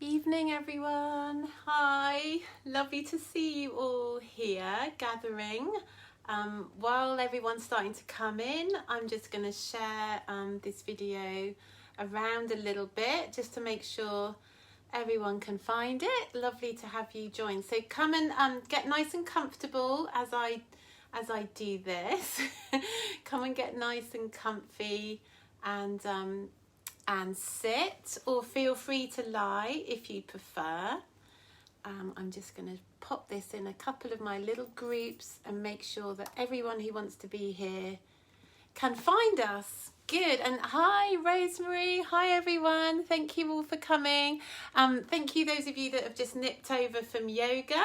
Evening everyone. Hi, lovely to see you all here gathering. While everyone's starting to come in, I'm just going to share this video around a little bit just to make sure everyone can find it. Lovely to have you join. So come and get nice and comfortable as I do this. Come and get nice and comfy and sit, or feel free to lie if you prefer. I'm just going to pop this in a couple of my little groups and make sure that everyone who wants to be here can find us. Good. And hi Rosemary, hi everyone, thank you all for coming. Thank you those of you that have just nipped over from yoga,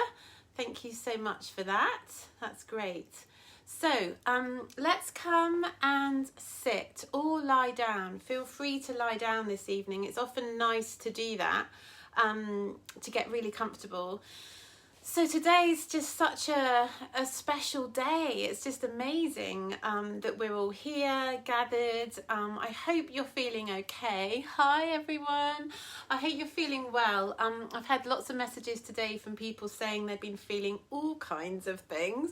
thank you so much for that, that's great. So let's come and sit or lie down. Feel free to lie down this evening. It's often nice to do that, to get really comfortable. So today's just such a special day. It's just amazing that we're all here gathered. I hope you're feeling okay. Hi everyone. I hope you're feeling well. I've had lots of messages today from people saying they've been feeling all kinds of things.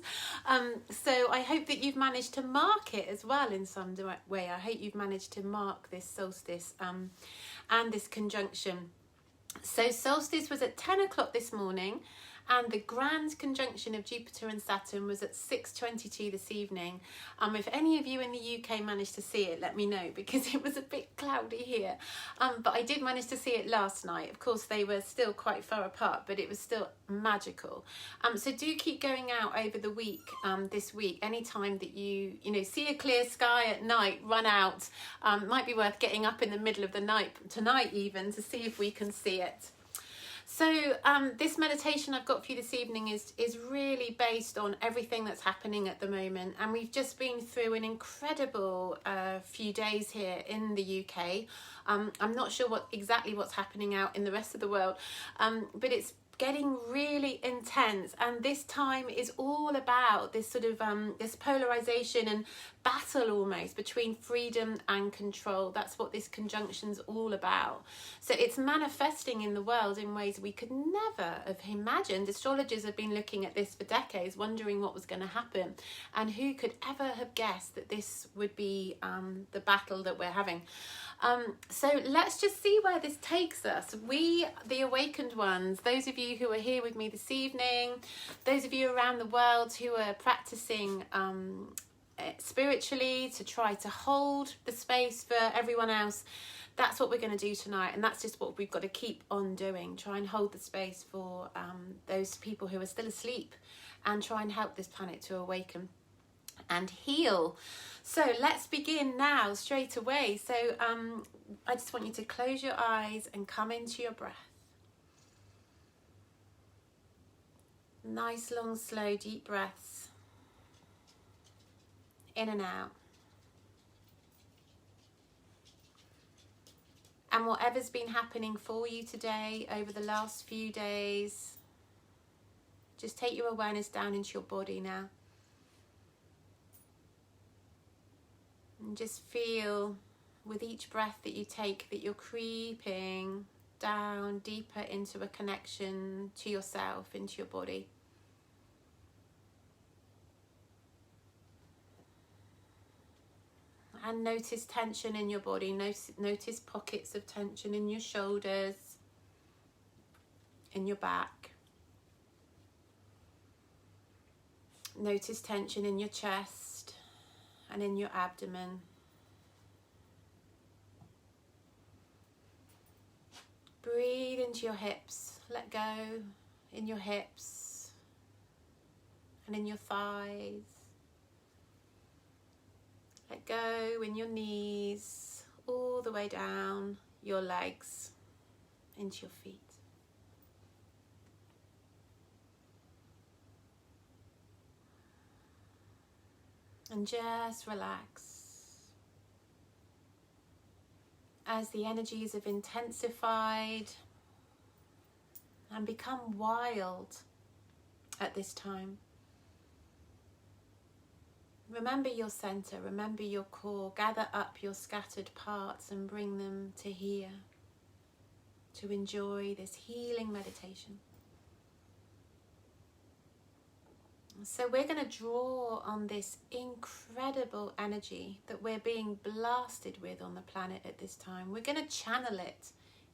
So I hope that you've managed to mark it as well in some way. I hope you've managed to mark this solstice and this conjunction. So solstice was at 10 o'clock this morning, and the grand conjunction of Jupiter and Saturn was at 6:22 this evening. If any of you in the UK managed to see it, let me know, because it was a bit cloudy here. But I did manage to see it last night. Of course, they were still quite far apart, but it was still magical. So do keep going out over the week, this week. Anytime that you see a clear sky at night, run out. Might be worth getting up in the middle of the night, tonight even, to see if we can see it. So this meditation I've got for you this evening is really based on everything that's happening at the moment, and we've just been through an incredible few days here in the UK. I'm not sure exactly what's happening out in the rest of the world, but it's getting really intense, and this time is all about this sort of this polarization and battle almost between freedom and control. That's what this conjunction's all about. So it's manifesting in the world in ways we could never have imagined. Astrologers have been looking at this for decades, wondering what was going to happen, and who could ever have guessed that this would be the battle that we're having. So let's just see where this takes us. We, the awakened ones, those of you who are here with me this evening, those of you around the world who are practicing spiritually to try to hold the space for everyone else, that's what we're going to do tonight, and that's just what we've got to keep on doing. Try and hold the space for those people who are still asleep, and try and help this planet to awaken and heal. So let's begin now straight away. So I just want you to close your eyes and come into your breath. Nice, long, slow, deep breaths. In and out. And whatever's been happening for you today over the last few days, just take your awareness down into your body now. And just feel with each breath that you take that you're creeping down deeper into a connection to yourself, into your body. And notice tension in your body. Notice pockets of tension in your shoulders, in your back. Notice tension in your chest and in your abdomen. Breathe into your hips. Let go in your hips and in your thighs. Let go in your knees, all the way down your legs into your feet. And just relax. As the energies have intensified and become wild at this time, remember your center, remember your core. Gather up your scattered parts and bring them to here, to enjoy this healing meditation. So we're going to draw on this incredible energy that we're being blasted with on the planet at this time. We're going to channel it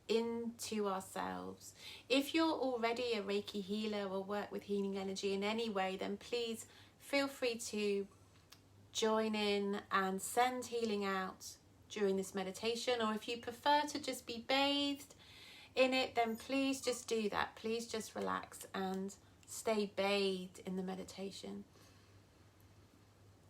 into ourselves. If you're already a Reiki healer or work with healing energy in any way, then please feel free to join in and send healing out during this meditation. Or if you prefer to just be bathed in it, then please just do that. Please just relax and stay bathed in the meditation.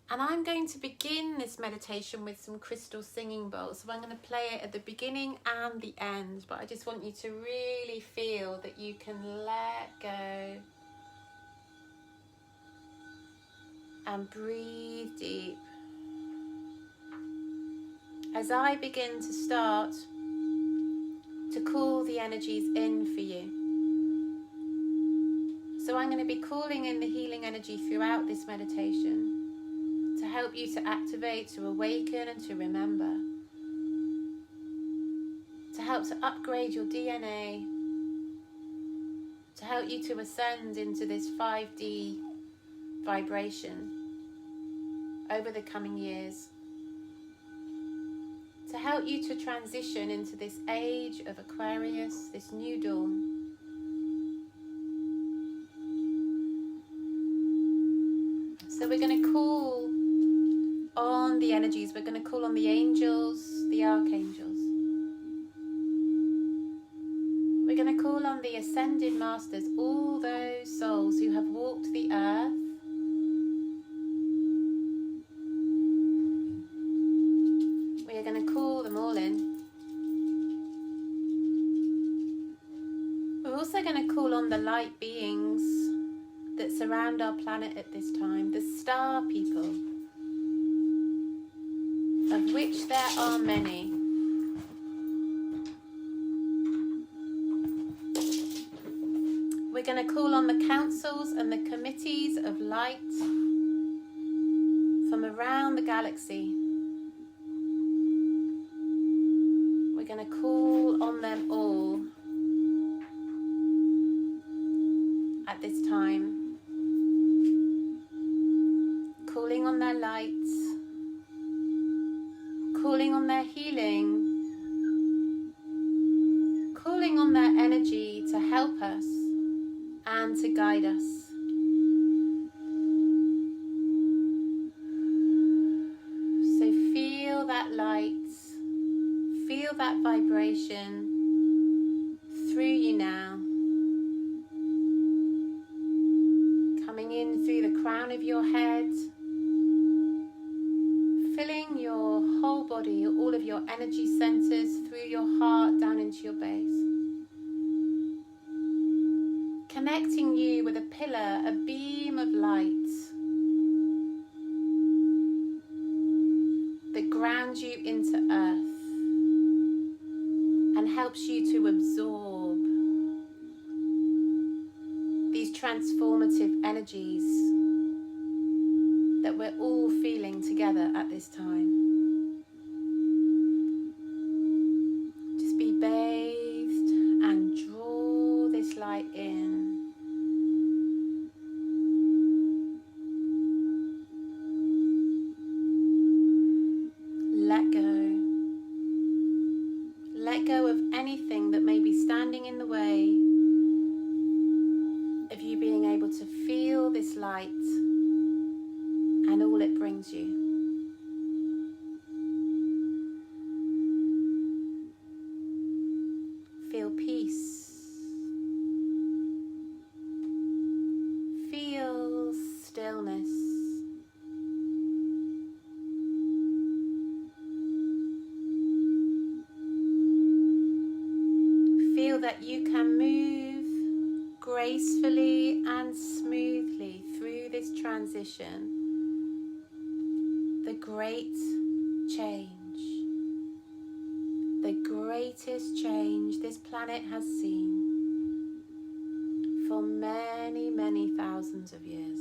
And I'm going to begin this meditation with some crystal singing bowls. So I'm going to play it at the beginning and the end, but I just want you to really feel that you can let go and breathe deep. As I begin to start to call the energies in for you. So I'm going to be calling in the healing energy throughout this meditation to help you to activate, to awaken and to remember. To help to upgrade your DNA. To help you to ascend into this 5D vibration over the coming years. To help you to transition into this age of Aquarius, this new dawn. So we're going to call on the energies. We're going to call on the angels, the archangels. We're going to call on the ascended masters, all those souls who have walked the earth. We are going to call them all in. We're also going to call on the light beings that surround our planet at this time, the star people, of which there are many. We're going to call on the councils and the committees of light from around the galaxy. We're going to call on them all at this time. Calling on their lights, calling on their healing, calling on their energy to help us and to guide us. So feel that light, feel that vibration through you now. Coming in through the crown of your head, filling your whole body, all of your energy centers through your heart down into your base. Connecting you with a pillar, a beam of light that grounds you into earth and helps you to absorb these transformative energies that we're all feeling together at this time. Just be bathed and draw this light in. Let go. Let go of anything that may be standing in the way of you being able to feel this light and all it brings you. Feel peace. Feel stillness. Feel that you can move gracefully and smoothly through this transition. The great change, the greatest change this planet has seen for many, many thousands of years.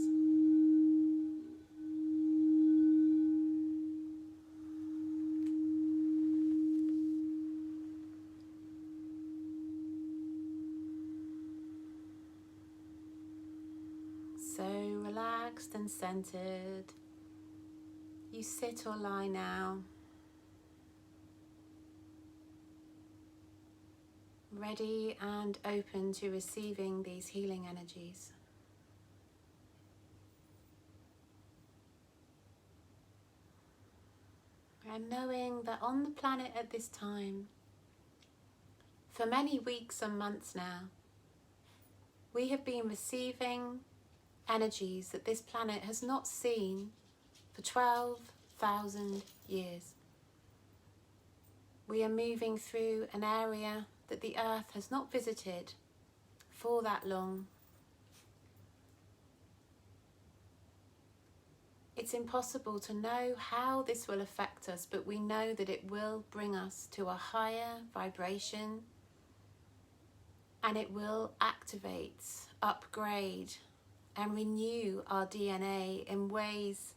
relaxed and centered, you sit or lie now, ready and open to receiving these healing energies. And knowing that on the planet at this time, for many weeks and months now, we have been receiving energies that this planet has not seen for 12,000 years. We are moving through an area that the Earth has not visited for that long. It's impossible to know how this will affect us, but we know that it will bring us to a higher vibration, and it will activate, upgrade, and renew our DNA in ways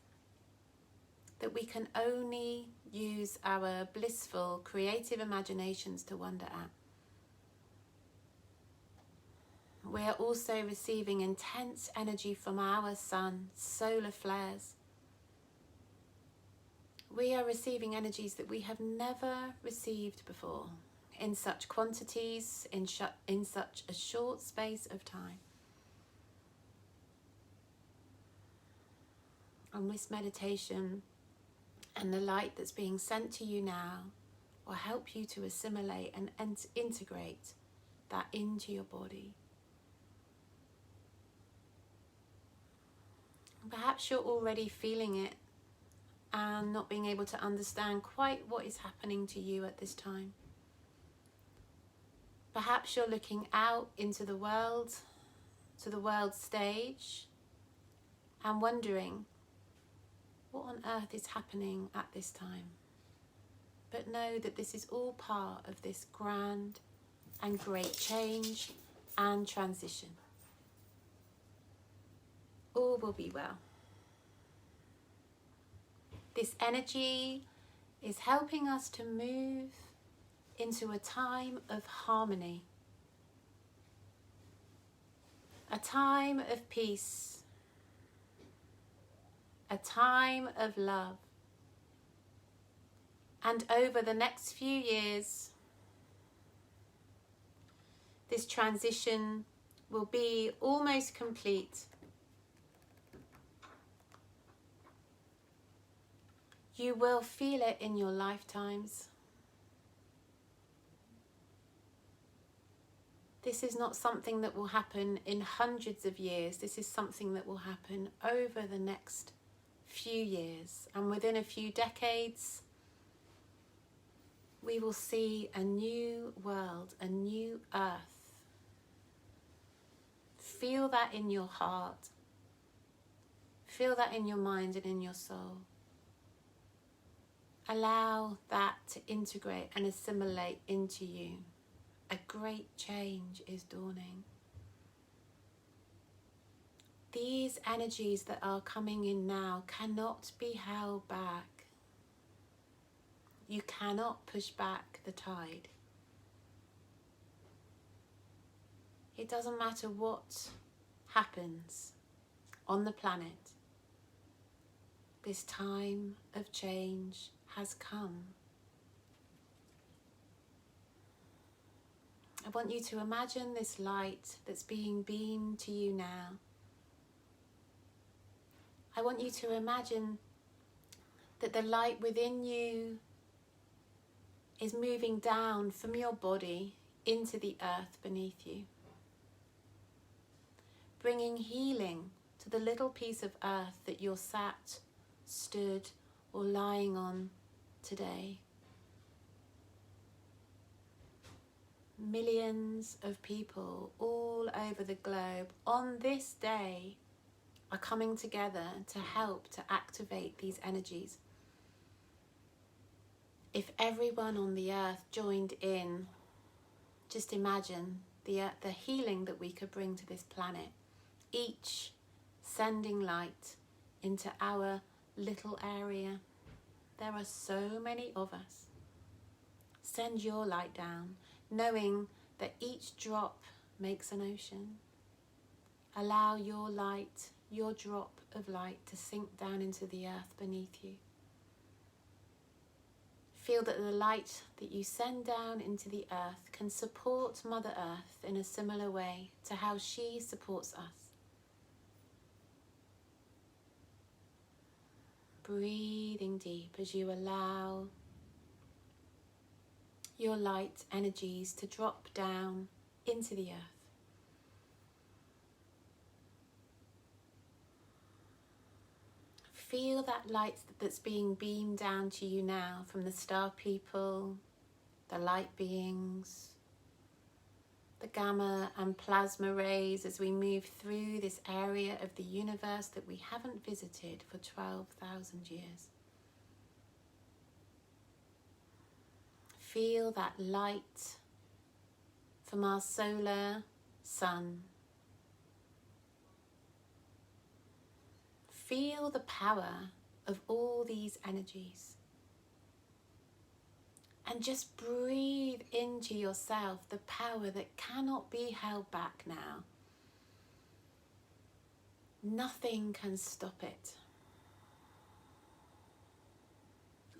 that we can only use our blissful, creative imaginations to wonder at. We are also receiving intense energy from our sun, solar flares. We are receiving energies that we have never received before, in such quantities, in such a short space of time. And this meditation and the light that's being sent to you now will help you to assimilate and integrate that into your body. Perhaps you're already feeling it and not being able to understand quite what is happening to you at this time. Perhaps you're looking out into the world, to the world stage, and wondering what on earth is happening at this time. But know that this is all part of this grand and great change and transition. All will be well. This energy is helping us to move into a time of harmony, a time of peace, a time of love. And over the next few years, this transition will be almost complete. You will feel it in your lifetimes. This is not something that will happen in hundreds of years. This is something that will happen over the next few years. And within a few decades, we will see a new world, a new earth. Feel that in your heart. Feel that in your mind and in your soul. Allow that to integrate and assimilate into you. A great change is dawning. These energies that are coming in now cannot be held back. You cannot push back the tide. It doesn't matter what happens on the planet. This time of change has come. I want you to imagine this light that's being beamed to you now. I want you to imagine that the light within you is moving down from your body into the earth beneath you, bringing healing to the little piece of earth that you're sat, stood, or lying on today. Millions of people all over the globe on this day are coming together to help to activate these energies. If everyone on the earth joined in, just imagine the healing that we could bring to this planet, each sending light into our little area. There are so many of us. Send your light down, knowing that each drop makes an ocean. Allow your light your drop of light to sink down into the earth beneath you. Feel that the light that you send down into the earth can support Mother Earth in a similar way to how she supports us. Breathing deep as you allow your light energies to drop down into the earth. Feel that light that's being beamed down to you now from the star people, the light beings, the gamma and plasma rays as we move through this area of the universe that we haven't visited for 12,000 years. Feel that light from our solar sun. Feel the power of all these energies. And just breathe into yourself the power that cannot be held back now. Nothing can stop it.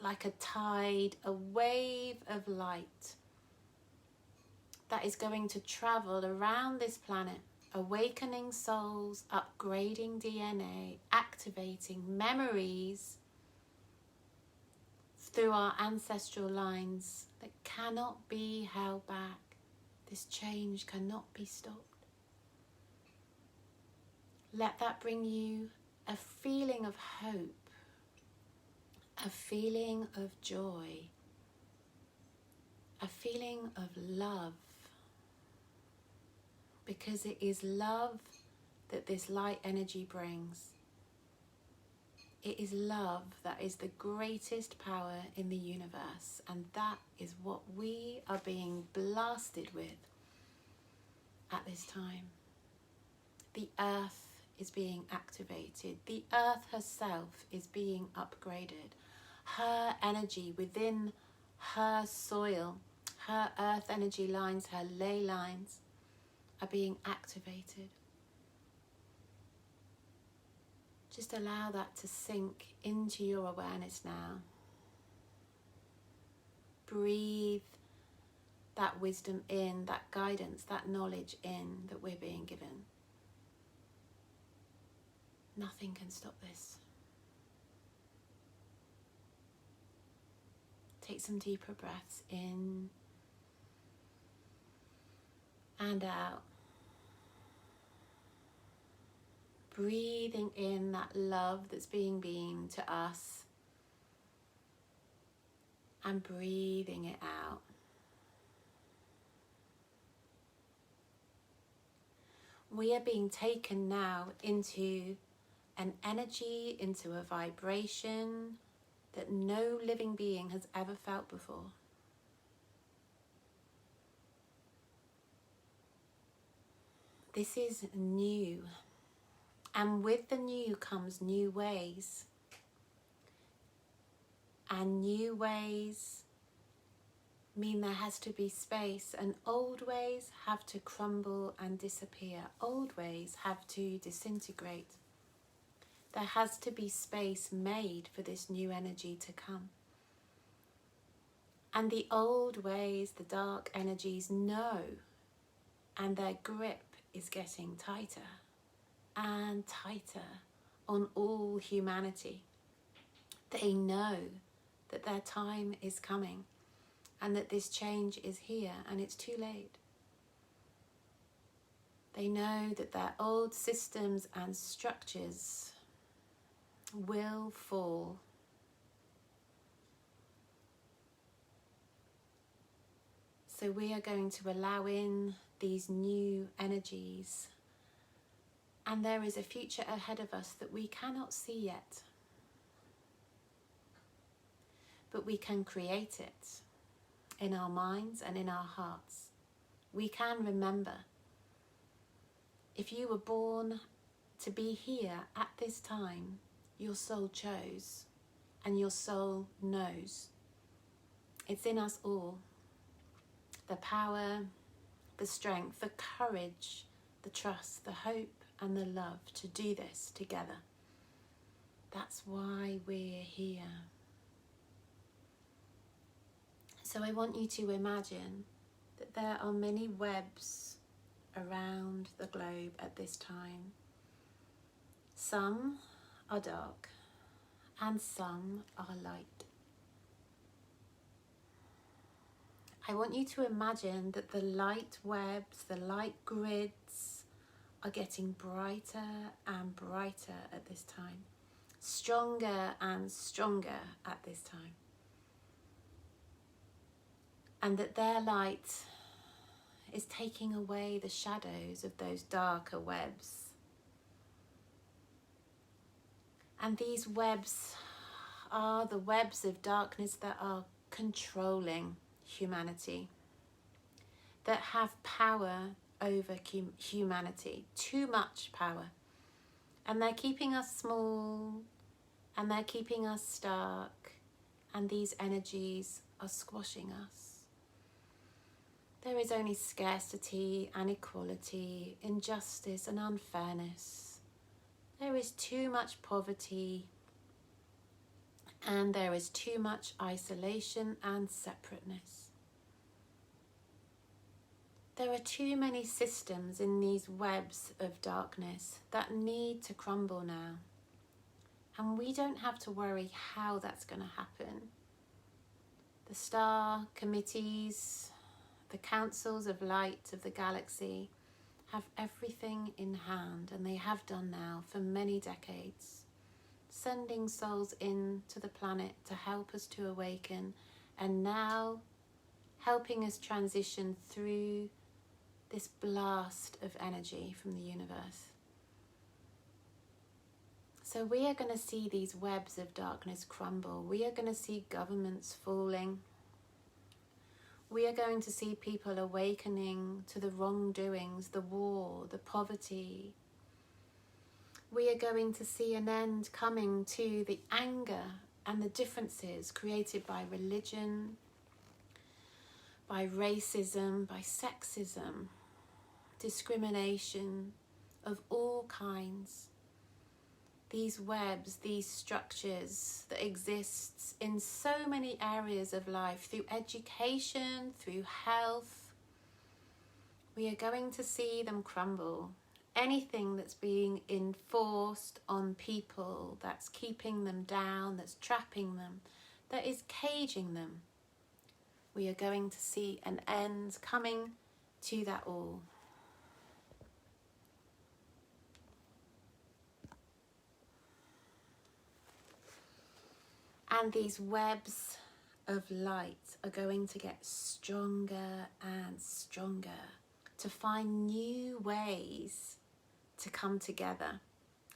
Like a tide, a wave of light that is going to travel around this planet, awakening souls, upgrading DNA, activating memories through our ancestral lines that cannot be held back. This change cannot be stopped. Let that bring you a feeling of hope, a feeling of joy, a feeling of love. Because it is love that this light energy brings. It is love that is the greatest power in the universe, and that is what we are being blasted with at this time. The earth is being activated. The earth herself is being upgraded. Her energy within her soil, her earth energy lines, her ley lines are being activated. Just allow that to sink into your awareness now. Breathe that wisdom in, that guidance, that knowledge in that we're being given. Nothing can stop this. Take some deeper breaths in and out. Breathing in that love that's being beamed to us and breathing it out. We are being taken now into an energy, into a vibration that no living being has ever felt before. This is new. And with the new comes new ways. And new ways mean there has to be space, and old ways have to crumble and disappear. Old ways have to disintegrate. There has to be space made for this new energy to come. And the old ways, the dark energies know, and their grip is getting tighter and tighter on all humanity. They know that their time is coming and that this change is here and it's too late. They know that their old systems and structures will fall. So we are going to allow in these new energies. And there is a future ahead of us that we cannot see yet. But we can create it in our minds and in our hearts. We can remember. If you were born to be here at this time, your soul chose, and your soul knows. It's in us all. The power, the strength, the courage, the trust, the hope, and the love to do this together. That's why we're here. So I want you to imagine that there are many webs around the globe at this time. Some are dark and some are light. I want you to imagine that the light webs, the light grids are getting brighter and brighter at this time, stronger and stronger at this time. And that their light is taking away the shadows of those darker webs. And these webs are the webs of darkness that are controlling humanity, that have power over humanity, too much power. And they're keeping us small, and they're keeping us stuck, and these energies are squashing us. There is only scarcity and inequality, injustice and unfairness. There is too much poverty, and there is too much isolation and separateness. There are too many systems in these webs of darkness that need to crumble now. And we don't have to worry how that's going to happen. The star committees, the councils of light of the galaxy have everything in hand, and they have done now for many decades, sending souls into the planet to help us to awaken, and now helping us transition through this blast of energy from the universe. So we are going to see these webs of darkness crumble. We are going to see governments falling. We are going to see people awakening to the wrongdoings, the war, the poverty. We are going to see an end coming to the anger and the differences created by religion, by racism, by sexism, discrimination of all kinds. These webs, these structures that exist in so many areas of life, through education, through health, we are going to see them crumble. Anything that's being enforced on people, that's keeping them down, that's trapping them, that is caging them, we are going to see an end coming to that all. And these webs of light are going to get stronger and stronger to find new ways to come together,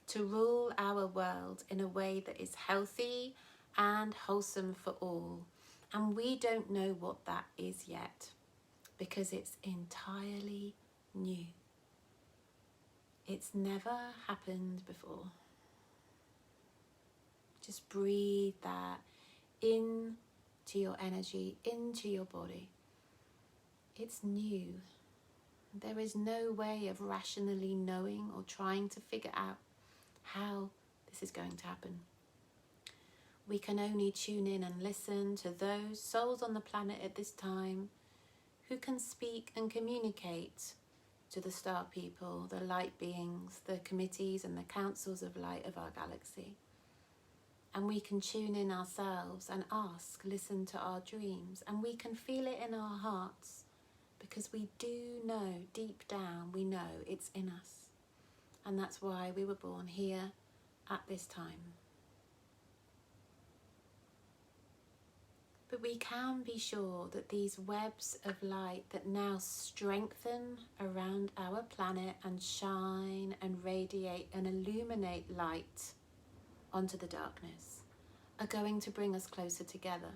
to rule our world in a way that is healthy and wholesome for all. And we don't know what that is yet, because it's entirely new. It's never happened before. Just breathe that into your energy, into your body. It's new. There is no way of rationally knowing or trying to figure out how this is going to happen. We can only tune in and listen to those souls on the planet at this time who can speak and communicate to the star people, the light beings, the committees and the councils of light of our galaxy. And we can tune in ourselves and ask, listen to our dreams, and we can feel it in our hearts, because we do know, deep down, we know it's in us. And that's why we were born here at this time. But we can be sure that these webs of light that now strengthen around our planet and shine and radiate and illuminate light onto the darkness are going to bring us closer together.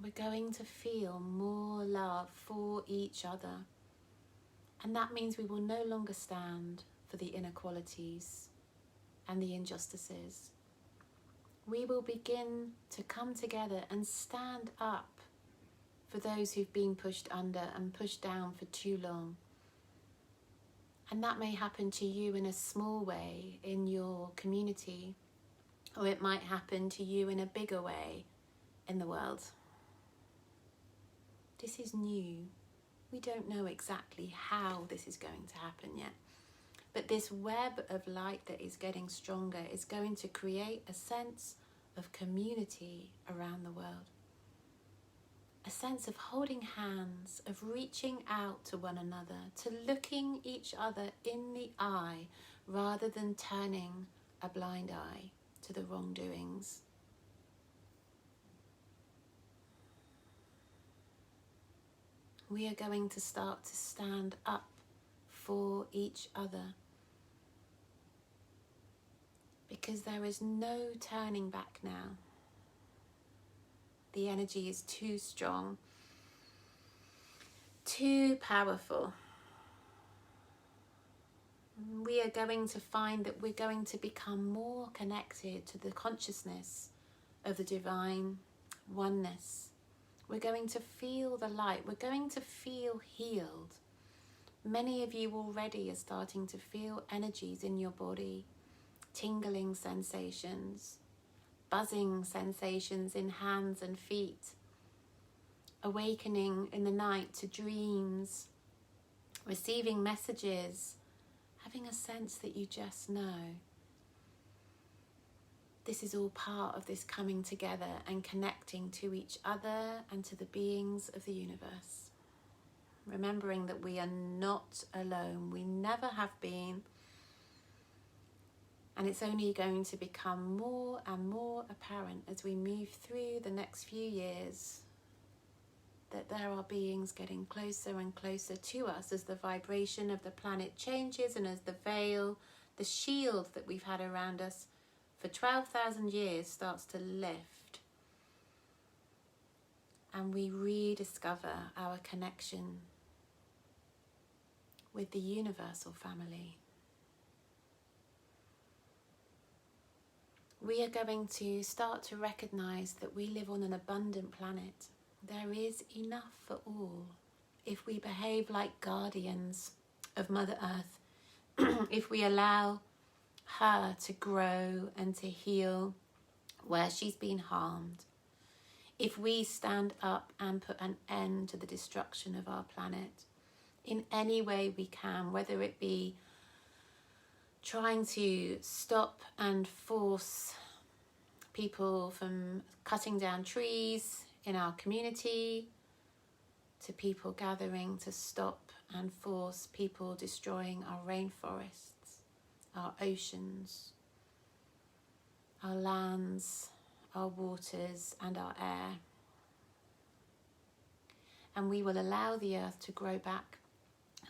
We're going to feel more love for each other. And that means we will no longer stand for the inequalities and the injustices. We will begin to come together and stand up for those who've been pushed under and pushed down for too long. And that may happen to you in a small way in your community, or it might happen to you in a bigger way in the world. This is new. We don't know exactly how this is going to happen yet. But this web of light that is getting stronger is going to create a sense of community around the world. A sense of holding hands, of reaching out to one another, to looking each other in the eye rather than turning a blind eye to the wrongdoings. We are going to start to stand up for each other, because there is no turning back now. The energy is too strong, too powerful. We are going to find that we're going to become more connected to the consciousness of the divine oneness. We're going to feel the light. We're going to feel healed. Many of you already are starting to feel energies in your body, tingling sensations, buzzing sensations in hands and feet, awakening in the night to dreams, receiving messages, having a sense that you just know. This is all part of this coming together and connecting to each other and to the beings of the universe. Remembering that we are not alone. We never have been. And it's only going to become more and more apparent as we move through the next few years that there are beings getting closer and closer to us as the vibration of the planet changes and as the veil, the shield that we've had around us for 12,000 years starts to lift. And we rediscover our connection with the universal family. We are going to start to recognize that we live on an abundant planet. There is enough for all. If we behave like guardians of Mother Earth, if we allow her to grow and to heal where she's been harmed, if we stand up and put an end to the destruction of our planet in any way we can, whether it be trying to stop and force people from cutting down trees in our community, to people gathering to stop and force people destroying our rainforests, our oceans, our lands, our waters and our air. And we will allow the earth to grow back.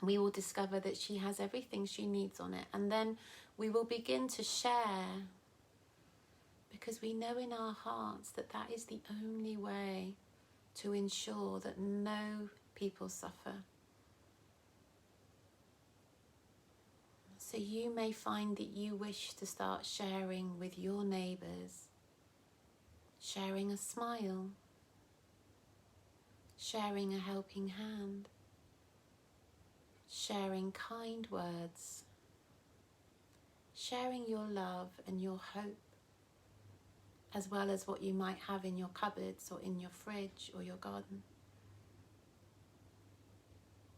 And we will discover that she has everything she needs on it. And then we will begin to share, because we know in our hearts that that is the only way to ensure that no people suffer. So you may find that you wish to start sharing with your neighbours, sharing a smile, sharing a helping hand, sharing kind words, sharing your love and your hope, as well as what you might have in your cupboards or in your fridge or your garden.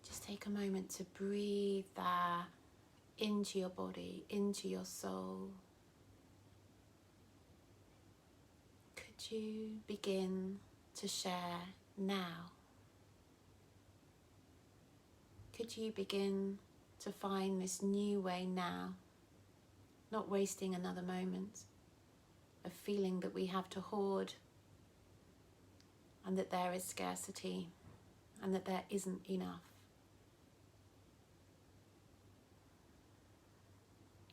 Just take a moment to breathe that into your body, into your soul. Could you begin to share now? Could you begin to find this new way now, not wasting another moment of feeling that we have to hoard and that there is scarcity and that there isn't enough?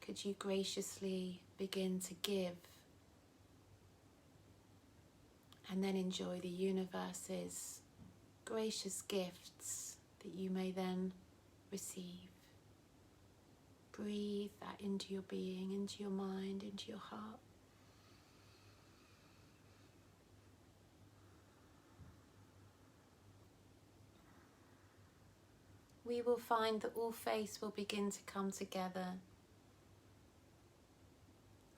Could you graciously begin to give and then enjoy the universe's gracious gifts that you may then receive? Breathe that into your being, into your mind, into your heart. we will find that all faiths will begin to come together.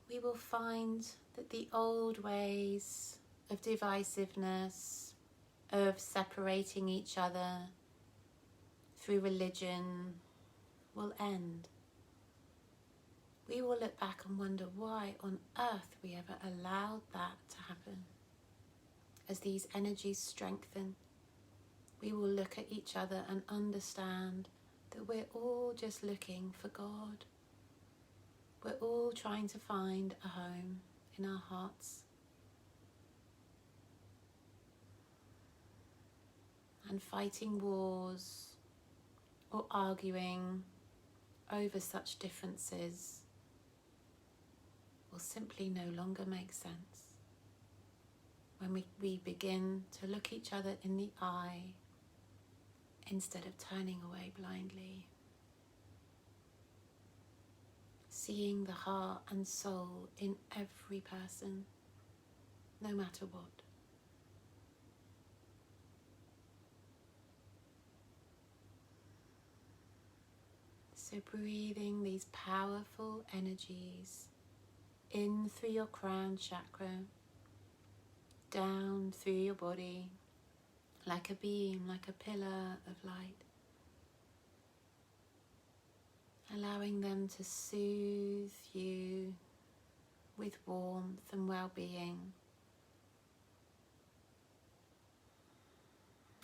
We will find that the old ways of divisiveness, of separating each other through religion, will end. We will look back and wonder why on earth we ever allowed that to happen. As these energies strengthen, we will look at each other and understand that we're all just looking for God. We're all trying to find a home in our hearts. And fighting wars or arguing over such differences will simply no longer make sense when we begin to look each other in the eye instead of turning away blindly. Seeing the heart and soul in every person, no matter what. So breathing these powerful energies in through your crown chakra, down through your body, like a beam, like a pillar of light. Allowing them to soothe you with warmth and well-being.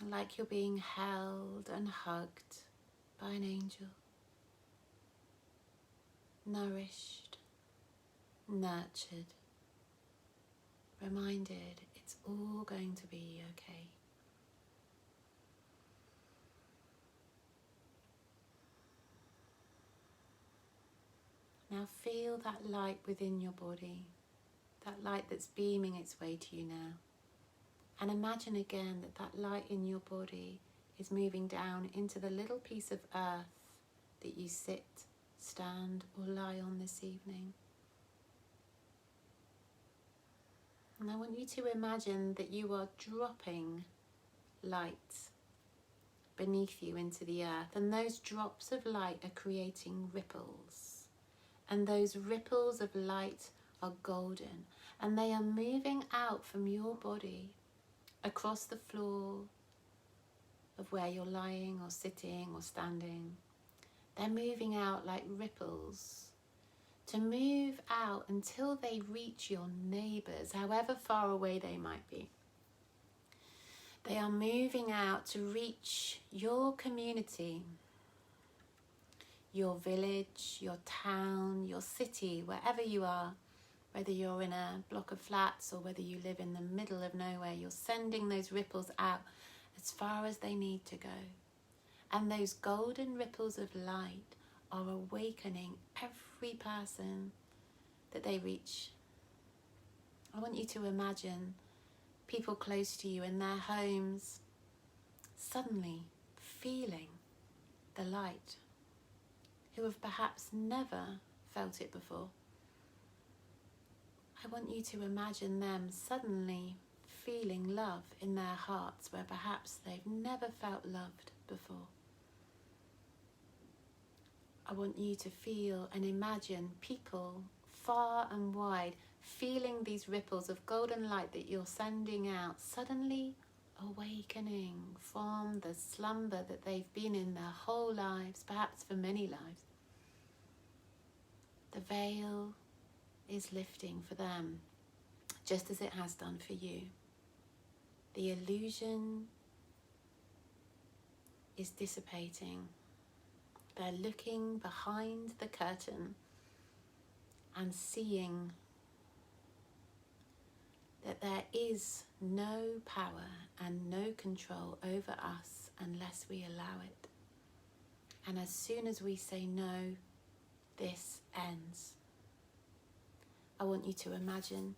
Like you're being held and hugged by an angel. Nourished, nurtured, reminded it's all going to be okay. Now feel that light within your body, that light that's beaming its way to you now. And imagine again that that light in your body is moving down into the little piece of earth that you sit, stand or lie on this evening. And I want you to imagine that you are dropping light beneath you into the earth, and those drops of light are creating ripples, and those ripples of light are golden, and they are moving out from your body across the floor of where you're lying or sitting or standing. They're moving out like ripples to move out until they reach your neighbours, however far away they might be. They are moving out to reach your community, your village, your town, your city, wherever you are, whether you're in a block of flats or whether you live in the middle of nowhere. You're sending those ripples out as far as they need to go. And those golden ripples of light are awakening every person that they reach. I want you to imagine people close to you in their homes suddenly feeling the light, who have perhaps never felt it before. I want you to imagine them suddenly feeling love in their hearts where perhaps they've never felt loved before. I want you to feel and imagine people far and wide feeling these ripples of golden light that you're sending out, suddenly awakening from the slumber that they've been in their whole lives, perhaps for many lives. The veil is lifting for them, just as it has done for you. The illusion is dissipating. They're looking behind the curtain and seeing that there is no power and no control over us unless we allow it. And as soon as we say no, this ends. I want you to imagine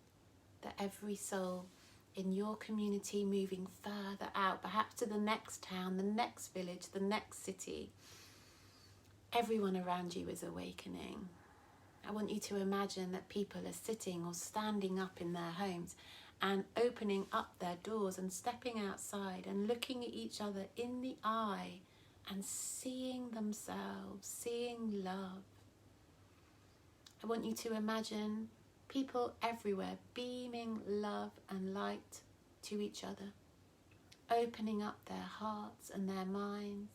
that every soul in your community moving further out, perhaps to the next town, the next village, the next city, everyone around you is awakening. I want you to imagine that people are sitting or standing up in their homes and opening up their doors and stepping outside and looking at each other in the eye and seeing themselves, seeing love. I want you to imagine people everywhere beaming love and light to each other, opening up their hearts and their minds,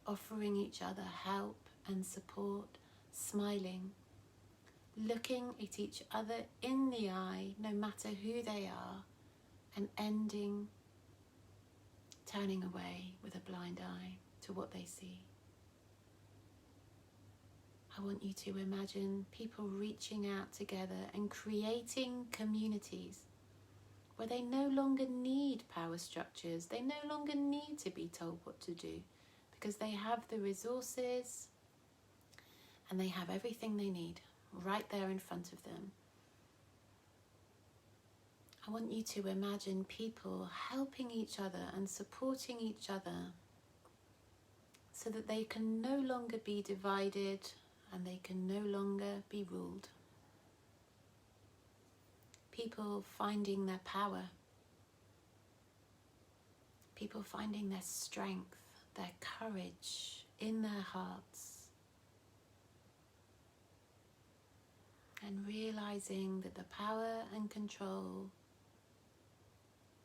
offering each other help and support, smiling, looking at each other in the eye, no matter who they are, and ending, turning away with a blind eye to what they see. I want you to imagine people reaching out together and creating communities where they no longer need power structures. They no longer need to be told what to do because they have the resources and they have everything they need right there in front of them. I want you to imagine people helping each other and supporting each other so that they can no longer be divided and they can no longer be ruled. People finding their power, people finding their strength, their courage in their hearts, and realizing that the power and control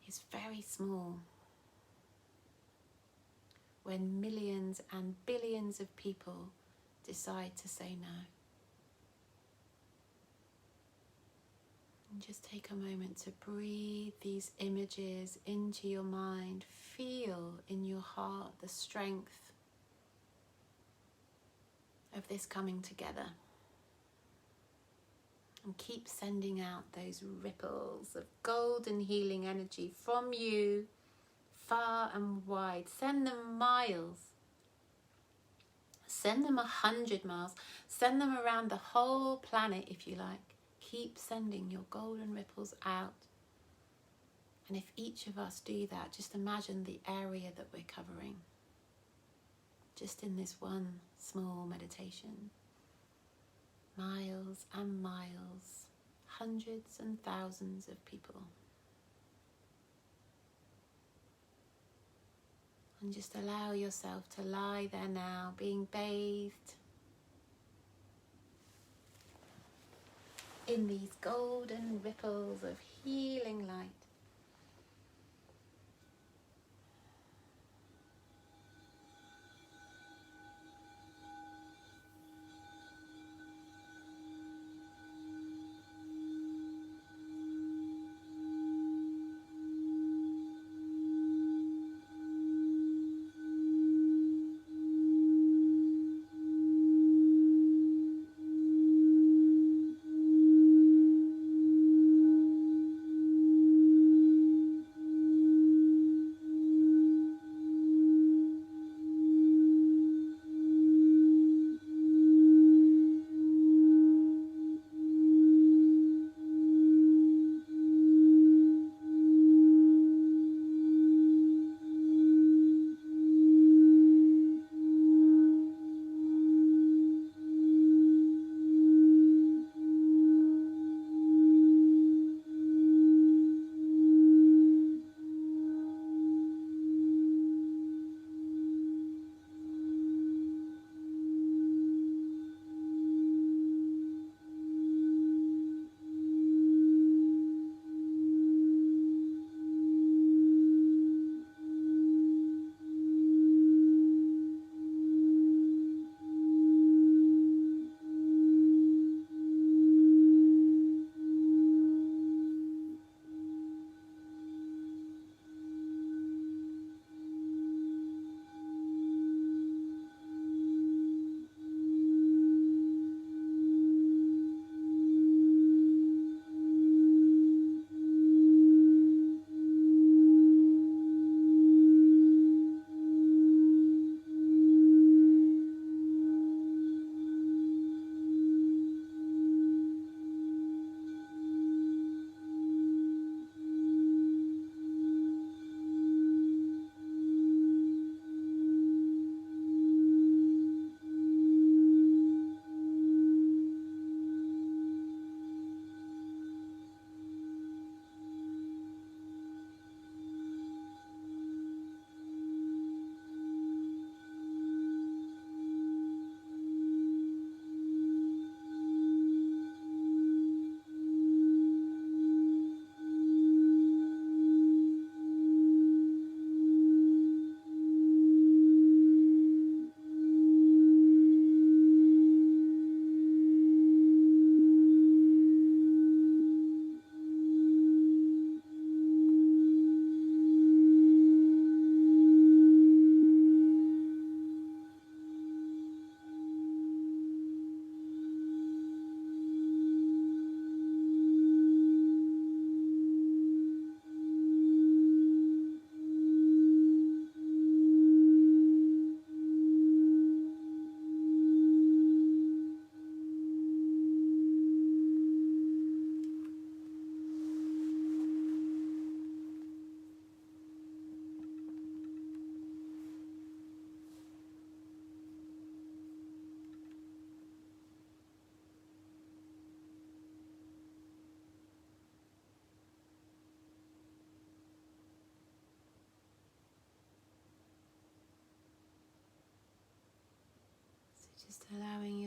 is very small when millions and billions of people decide to say no. And just take a moment to breathe these images into your mind. Feel in your heart the strength of this coming together. And keep sending out those ripples of golden healing energy from you far and wide. Send them miles. Send them 100 miles. Send them around the whole planet if you like. Keep sending your golden ripples out. And if each of us do that, just imagine the area that we're covering. Just in this one small meditation. Miles and miles, hundreds and thousands of people. And just allow yourself to lie there now, being bathed in these golden ripples of healing light.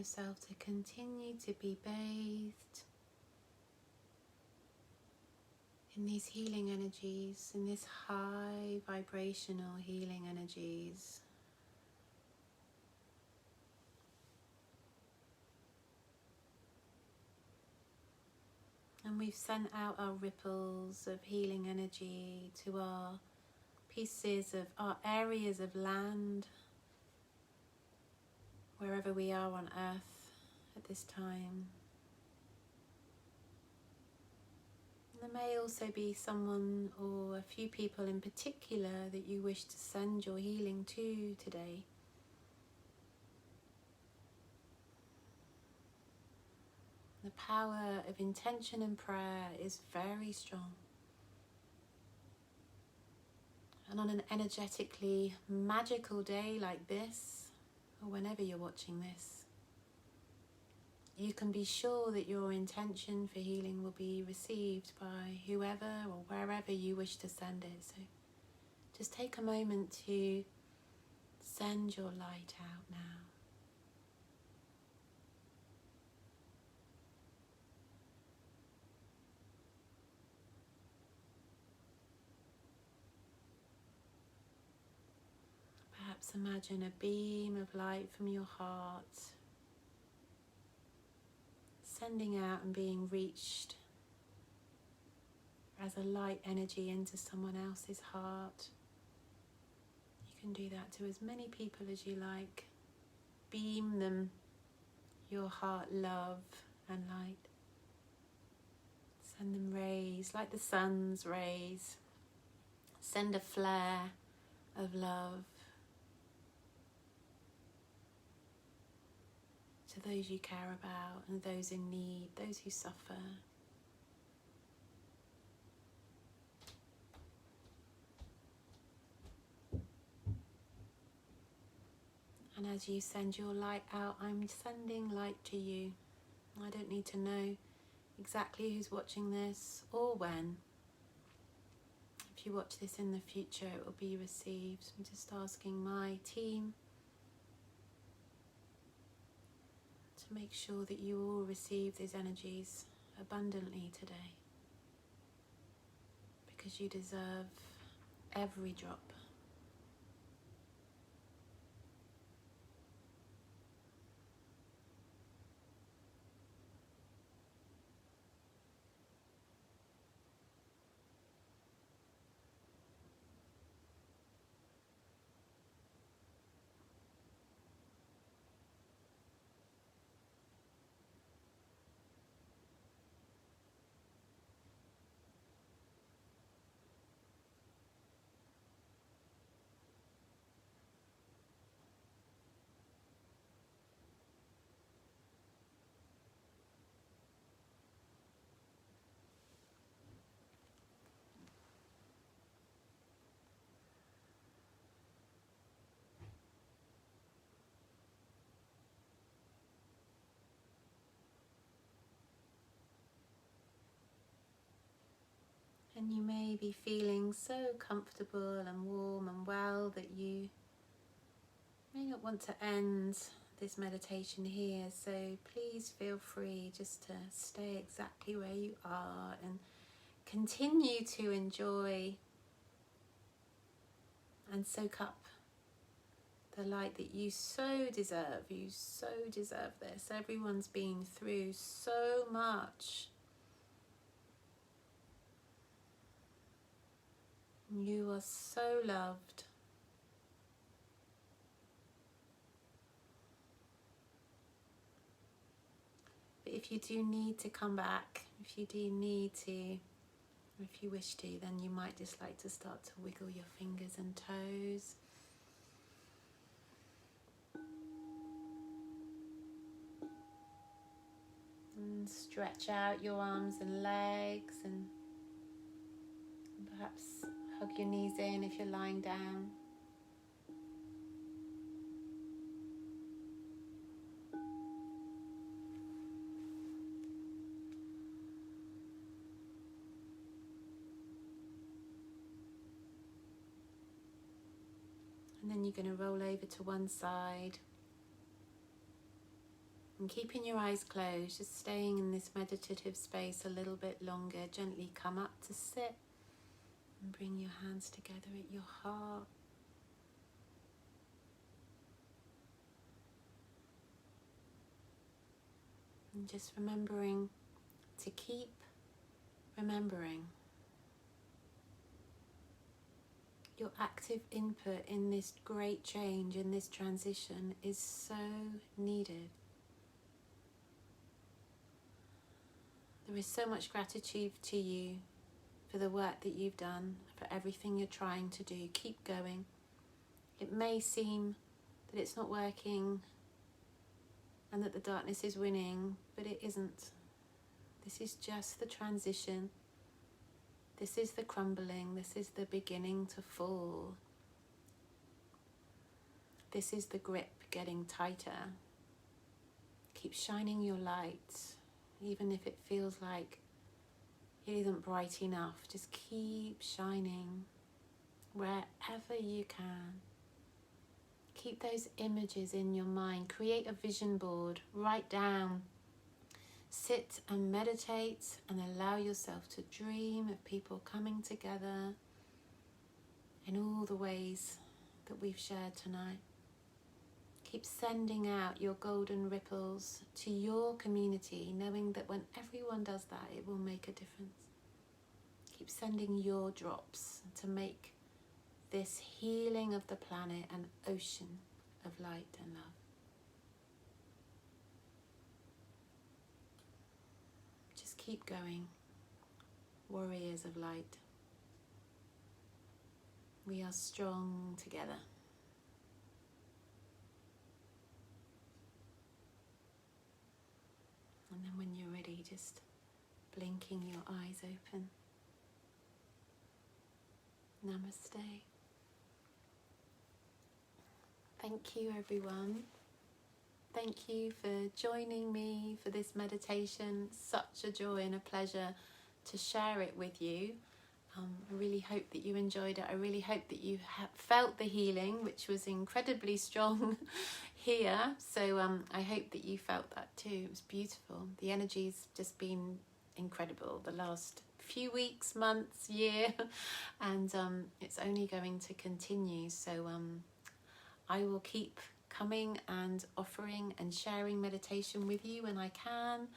yourself to continue to be bathed in these healing energies, in this high vibrational healing energies. And we've sent out our ripples of healing energy to our pieces of our areas of land, wherever we are on earth at this time. There may also be someone or a few people in particular that you wish to send your healing to today. The power of intention and prayer is very strong. And on an energetically magical day like this, or whenever you're watching this, you can be sure that your intention for healing will be received by whoever or wherever you wish to send it. So just take a moment to send your light out now. Perhaps imagine a beam of light from your heart sending out and being reached as a light energy into someone else's heart. You can do that to as many people as you like. Beam them your heart love and light. Send them rays like the sun's rays. Send a flare of love to those you care about and those in need, those who suffer. And as you send your light out, I'm sending light to you. I don't need to know exactly who's watching this or when. If you watch this in the future, it will be received. I'm just asking my team to make sure that you all receive these energies abundantly today, because you deserve every drop. And you may be feeling so comfortable and warm and well that you may not want to end this meditation here, so please feel free just to stay exactly where you are and continue to enjoy and soak up the light that you so deserve. You so deserve this. Everyone's been through so much. You are so loved. But if you do need to come back, if you do need to, if you wish to, then you might just like to start to wiggle your fingers and toes. And stretch out your arms and legs, and perhaps hug your knees in if you're lying down. And then you're going to roll over to one side, And keeping your eyes closed, just staying in this meditative space a little bit longer. Gently come up to sit and bring your hands together at your heart. And just remembering to keep remembering your active input in this great change, in this transition, is so needed. There is so much gratitude to you for the work that you've done, for everything you're trying to do. Keep going. It may seem that it's not working and that the darkness is winning, but it isn't. This is just the transition. This is the crumbling. This is the beginning to fall. This is the grip getting tighter. Keep shining your light, even if it feels like it isn't bright enough. Just keep shining wherever you can. Keep those images in your mind. Create a vision board. Write down. Sit and meditate and allow yourself to dream of people coming together in all the ways that we've shared tonight. Keep sending out your golden ripples to your community, knowing that when everyone does that, it will make a difference. Keep sending your drops to make this healing of the planet an ocean of light and love. Just keep going, warriors of light. We are strong together. And then when you're ready, just blinking your eyes open. Namaste. Thank you, everyone. Thank you for joining me for this meditation. Such a joy and a pleasure to share it with you. I really hope that you enjoyed it. I really hope that you felt the healing, which was incredibly strong here. So I hope that you felt that too. It was beautiful. The energy's just been incredible the last few weeks, months, year, and it's only going to continue. So I will keep coming and offering and sharing meditation with you when I can.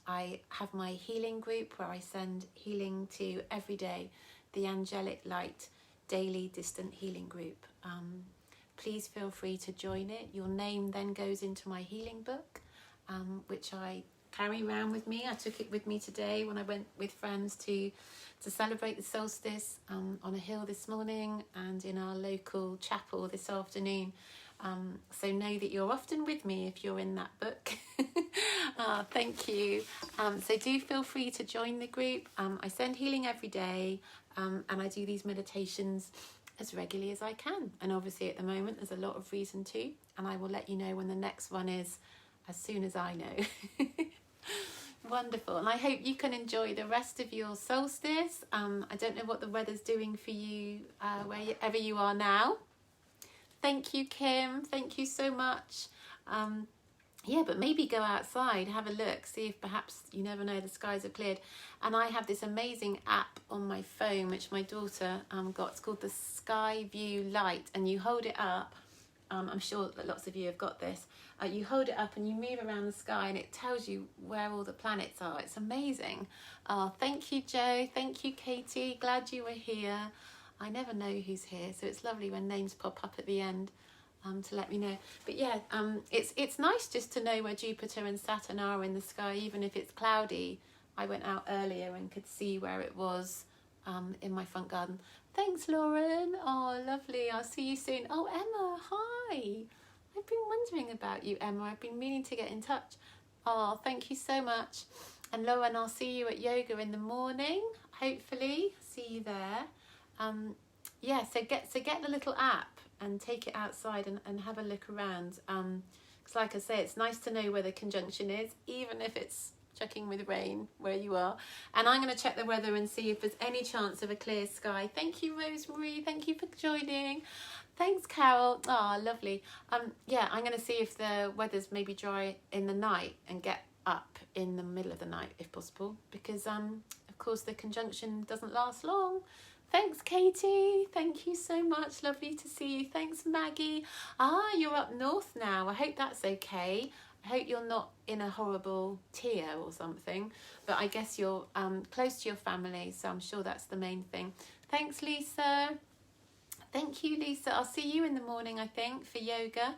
I have my healing group where I send healing to every day, the Angelic Light Daily Distant Healing Group. Please feel free to join it. Your name then goes into my healing book, which I carry around with me. I took it with me today when I went with friends to celebrate the solstice on a hill this morning and in our local chapel this afternoon. So know that you're often with me if you're in that book. Thank you. So do feel free to join the group. I send healing every day, and I do these meditations as regularly as I can. And obviously at the moment there's a lot of reason to, and I will let you know when the next one is as soon as I know. Wonderful. And I hope you can enjoy the rest of your solstice. I don't know what the weather's doing for you wherever you are now. Thank you, Kim. Thank you so much. Yeah, but maybe go outside, have a look, see if perhaps, you never know, the skies have cleared. And I have this amazing app on my phone, which my daughter got. It's called the Sky View Light, and you hold it up. I'm sure that lots of you have got this. You hold it up and you move around the sky and it tells you where all the planets are. It's amazing. Thank you, Joe. Thank you, Katie. Glad you were here. I never know who's here, so it's lovely when names pop up at the end to let me know. But yeah, it's nice just to know where Jupiter and Saturn are in the sky, even if it's cloudy. I went out earlier and could see where it was in my front garden. Thanks, Lauren. Oh, lovely. I'll see you soon. Oh, Emma, hi. I've been wondering about you, Emma. I've been meaning to get in touch. Oh, thank you so much. And Lauren, I'll see you at yoga in the morning, hopefully. See you there. Yeah, so get the little app and take it outside and have a look around. Because like I say, it's nice to know where the conjunction is, even if it's chucking with rain where you are. And I'm going to check the weather and see if there's any chance of a clear sky. Thank you, Rosemary. Thank you for joining. Thanks, Carol. Oh, lovely. Yeah, I'm going to see if the weather's maybe dry in the night and get up in the middle of the night if possible, because of course the conjunction doesn't last long. Thanks, Katie. Thank you so much. Lovely to see you. Thanks, Maggie. You're up north now. I hope that's okay. I hope you're not in a horrible tier or something, but I guess you're close to your family, so I'm sure that's the main thing. Thanks, Lisa. Thank you, Lisa. I'll see you in the morning, I think, for yoga.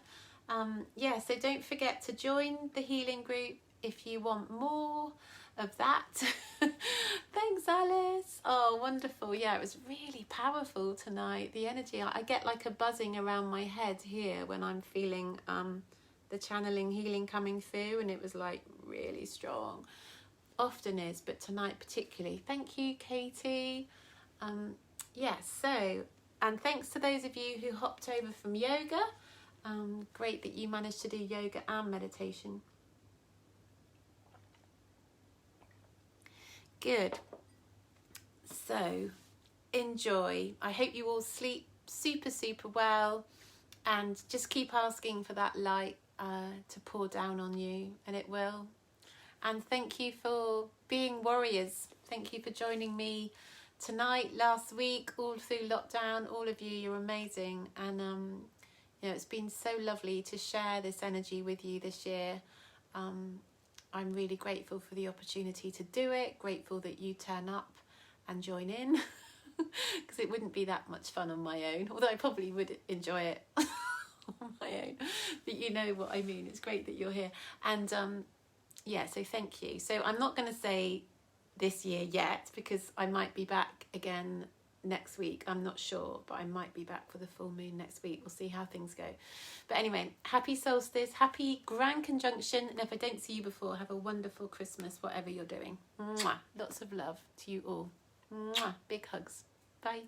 Yeah, so don't forget to join the healing group if you want more of that. Thanks, Alice. Oh, wonderful. Yeah, it was really powerful tonight. The energy, I get like a buzzing around my head here when I'm feeling the channeling healing coming through, and it was like really strong. Often is, but tonight particularly. Thank you, Katie. So, and thanks to those of you who hopped over from yoga. Great that you managed to do yoga and meditation. Good. So, enjoy. I hope you all sleep super, super well, and just keep asking for that light to pour down on you, and it will. And thank you for being warriors. Thank you for joining me tonight, last week, all through lockdown. All of you, you're amazing. And you know, it's been so lovely to share this energy with you this year. I'm really grateful for the opportunity to do it, grateful that you turn up and join in, because it wouldn't be that much fun on my own, although I probably would enjoy it on my own, but you know what I mean. It's great that you're here. And yeah, so thank you. So I'm not going to say this year yet, because I might be back again next week. I'm not sure, but I might be back for the full moon next week. We'll see how things go. But anyway, happy solstice, happy grand conjunction, and if I don't see you before, have a wonderful Christmas, whatever you're doing. Mwah. Lots of love to you all. Mwah. Big hugs. Bye.